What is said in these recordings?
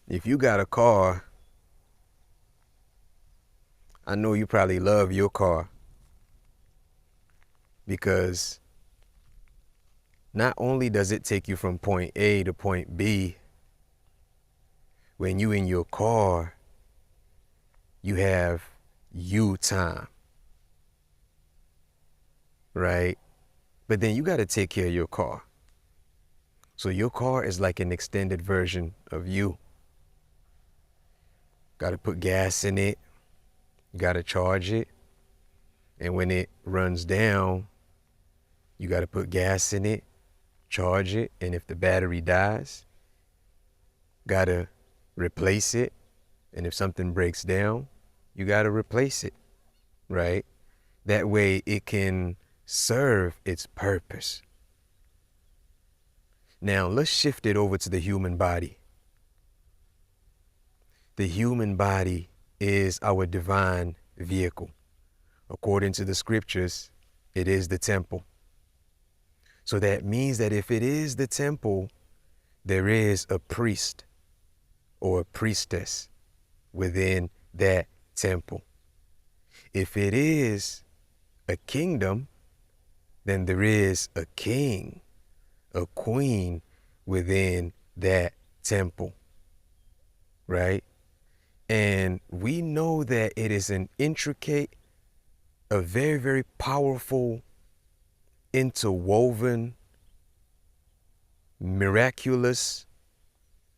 If you got a car, I know you probably love your car because not only does it take you from point A to point B, when you in your car, you have you time, right? But then you got to take care of your car. So your car is like an extended version of you. Got to put gas in it, got to charge it, and when it runs down, you got to put gas in it, charge it, and if the battery dies, got to replace it, and if something breaks down, you got to replace it, right? That way it can serve its purpose. Now let's shift it over to the human body. The human body is our divine vehicle. According to the scriptures, it is the temple. So that means that if it is the temple, there is a priest or a priestess within that temple. If it is a kingdom, then there is a king, a queen within that temple, right? And we know that it is an intricate, a very, very powerful, interwoven, miraculous,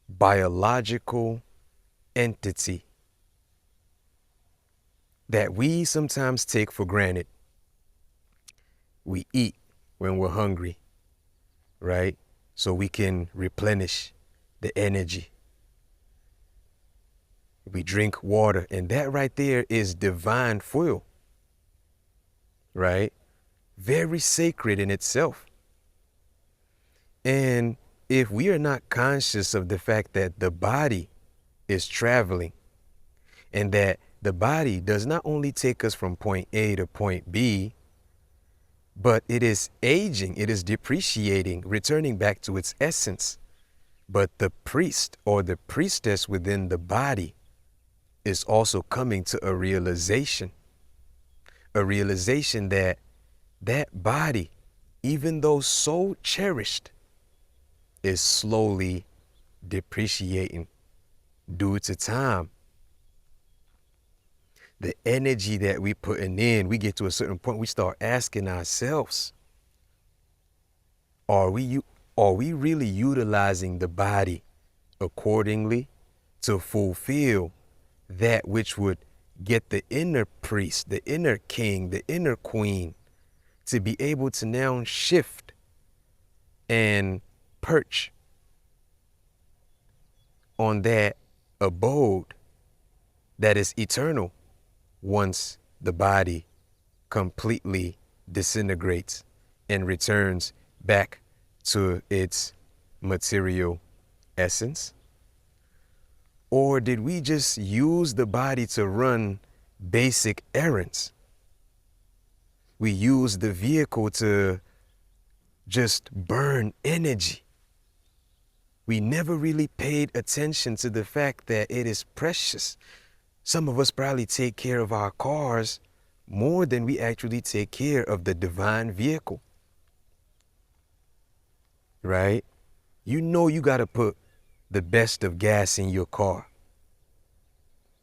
biological entity that we sometimes take for granted. We eat when we're hungry, right? So we can replenish the energy. We drink water, and that right there is divine fuel, right? Very sacred in itself. And if we are not conscious of the fact that the body is traveling and that the body does not only take us from point A to point B, but it is aging, it is depreciating, returning back to its essence. But the priest or the priestess within the body is also coming to a realization that that body, even though so cherished, is slowly depreciating due to time. The energy that we putting in, we get to a certain point, we start asking ourselves, are we really utilizing the body accordingly to fulfill that which would get the inner priest, the inner king, the inner queen to be able to now shift and perch on that abode that is eternal once the body completely disintegrates and returns back to its material essence? Or did we just use the body to run basic errands? We used the vehicle to just burn energy. We never really paid attention to the fact that it is precious. Some of us probably take care of our cars more than we actually take care of the divine vehicle, right? You know you got to put the best of gas in your car.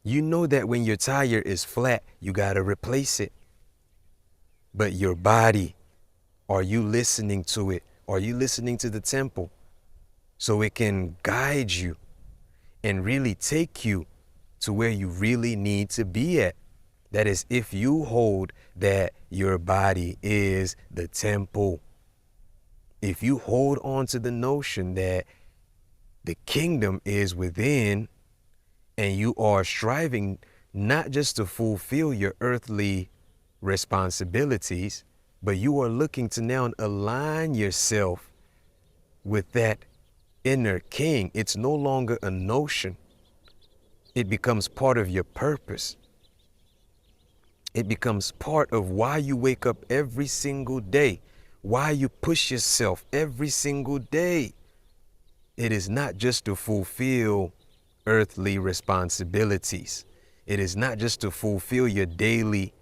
You know that when your tire is flat, you got to replace it. But your body, are you listening to it? Are you listening to the temple so it can guide you and really take you to where you really need to be at? That is, if you hold that your body is the temple. If you hold on to the notion that the kingdom is within, and you are striving not just to fulfill your earthly responsibilities, but you are looking to now align yourself with that inner king. It's no longer a notion. It becomes part of your purpose. It becomes part of why you wake up every single day, why you push yourself every single day. It is not just to fulfill earthly responsibilities. It is not just to fulfill your daily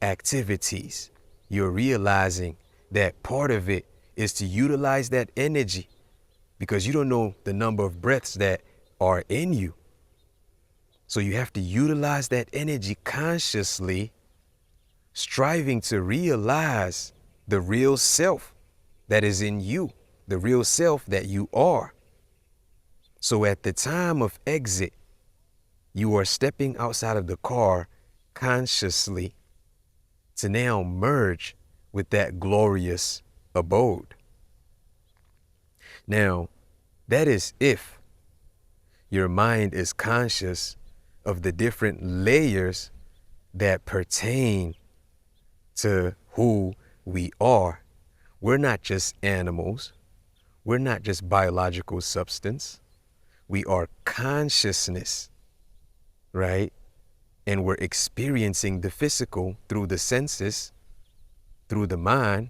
activities. You're realizing that part of it is to utilize that energy because you don't know the number of breaths that are in you. So you have to utilize that energy consciously, striving to realize the real self that is in you, the real self that you are. So at the time of exit, you are stepping outside of the car consciously to now merge with that glorious abode. Now, that is if your mind is conscious of the different layers that pertain to who we are. We're not just animals. We're not just biological substance. We are consciousness, right? And we're experiencing the physical through the senses, through the mind.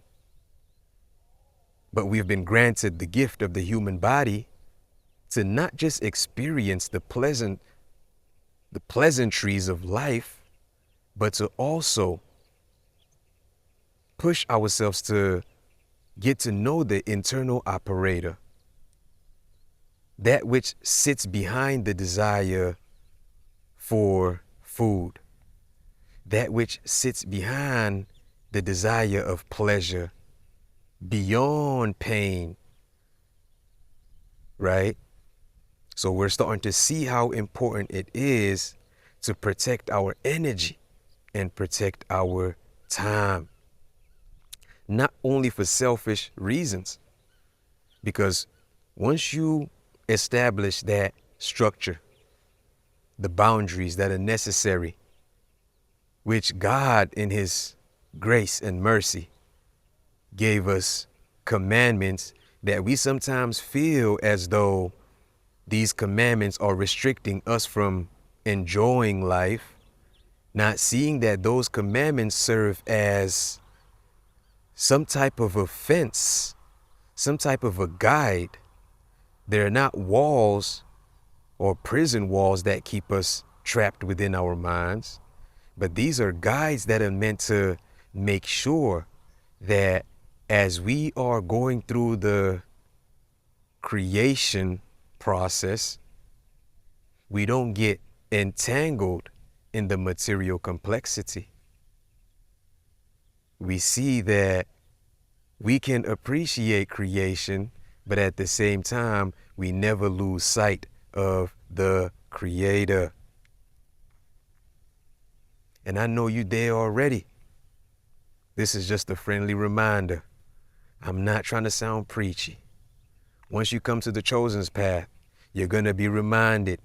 But we've been granted the gift of the human body to not just experience the pleasantries of life, but to also push ourselves to get to know the internal operator, that which sits behind the desire for food, that which sits behind the desire of pleasure, beyond pain, right? So we're starting to see how important it is to protect our energy and protect our time. Not only for selfish reasons, because once you establish that structure, the boundaries that are necessary, which God in His grace and mercy gave us commandments that we sometimes feel as though these commandments are restricting us from enjoying life, not seeing that those commandments serve as some type of a fence, some type of a guide. They're not walls or prison walls that keep us trapped within our minds, but these are guides that are meant to make sure that as we are going through the creation process, we don't get entangled in the material complexity. We see that we can appreciate creation, but at the same time, we never lose sight of the Creator. And I know you there already. This is just a friendly reminder. I'm not trying to sound preachy. Once you come to the chosen's path, you're going to be reminded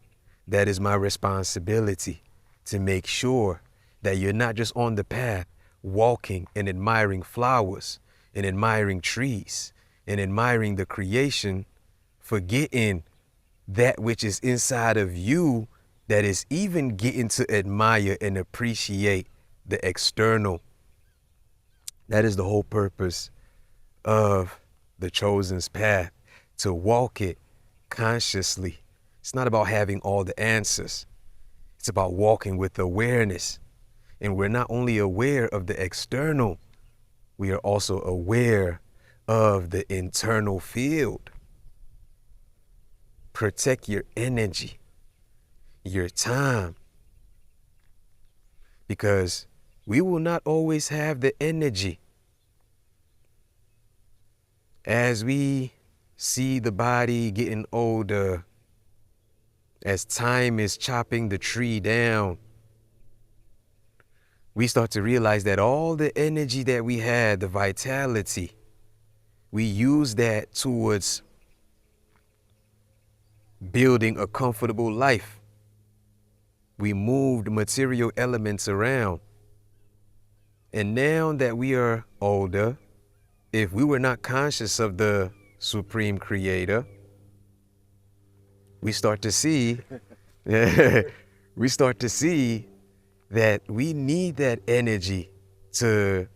that is my responsibility to make sure that you're not just on the path walking and admiring flowers and admiring trees and admiring the creation, forgetting that which is inside of you that is even getting to admire and appreciate the external. That is the whole purpose of the chosen's path, to walk it consciously. It's not about having all the answers. It's about walking with awareness. And we're not only aware of the external, we are also aware of the internal field. Protect your energy, your time, because we will not always have the energy. As we see the body getting older, as time is chopping the tree down, we start to realize that all the energy that we had, the vitality, we use that towards building a comfortable life. We moved material elements around. And now that we are older, if we were not conscious of the Supreme Creator, we start to see, we start to see that we need that energy to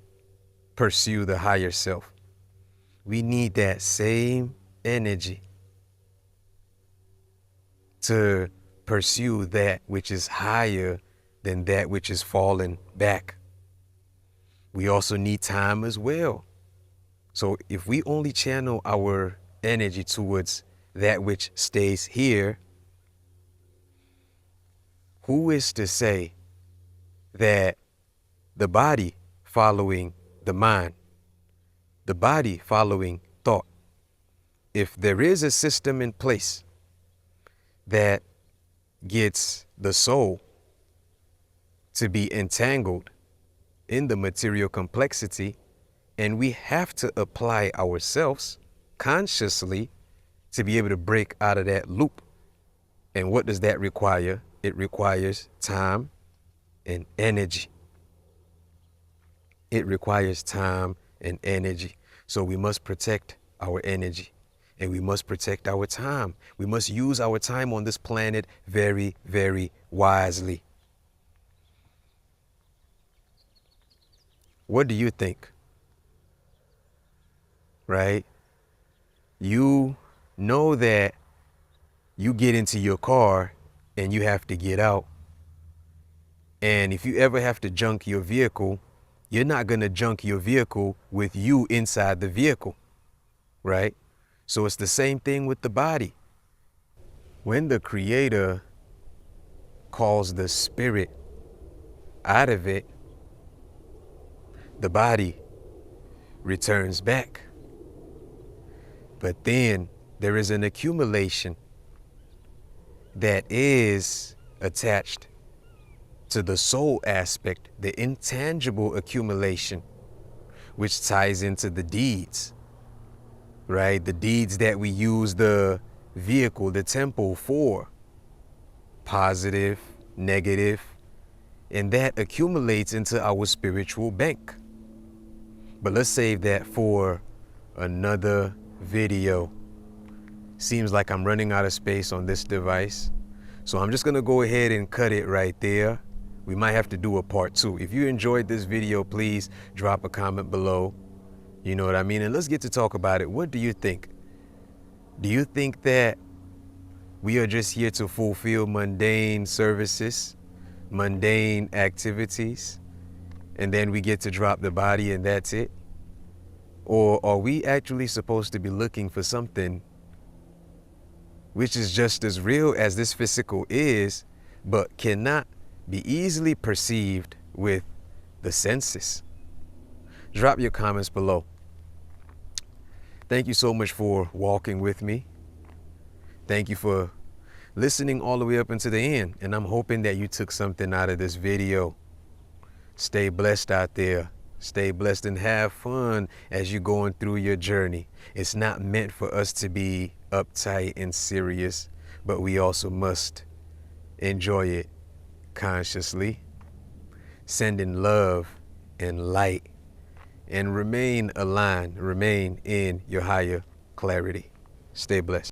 pursue the higher self. We need that same energy to pursue that which is higher than that which is falling back. We also need time as well. So if we only channel our energy towards that which stays here, who is to say that the body following the mind, the body following thought, if there is a system in place that gets the soul to be entangled in the material complexity, and we have to apply ourselves consciously to be able to break out of that loop. And what does that require? It requires time and energy. It requires time and energy. So we must protect our energy and we must protect our time. We must use our time on this planet very, very wisely. What do you think? Right? You know that you get into your car and you have to get out. And if you ever have to junk your vehicle, you're not going to junk your vehicle with you inside the vehicle, right? So it's the same thing with the body. When the Creator calls the spirit out of it, the body returns back. But then there is an accumulation that is attached to the soul aspect, the intangible accumulation, which ties into the deeds, right? The deeds that we use the vehicle, the temple for, positive, negative, and that accumulates into our spiritual bank. But let's save that for another video. Seems like I'm running out of space on this device. So I'm just gonna go ahead and cut it right there. We might have to do a part 2. If you enjoyed this video, please drop a comment below. You know what I mean? And let's get to talk about it. What do you think? Do you think that we are just here to fulfill mundane services, mundane activities, and then we get to drop the body and that's it? Or are we actually supposed to be looking for something which is just as real as this physical is, but cannot be easily perceived with the senses? Drop your comments below. Thank you so much for walking with me. Thank you for listening all the way up into the end. And I'm hoping that you took something out of this video. Stay blessed out there. Stay blessed and have fun as you're going through your journey. It's not meant for us to be uptight and serious, but we also must enjoy it consciously, sending love and light, and remain aligned, remain in your higher clarity. Stay blessed.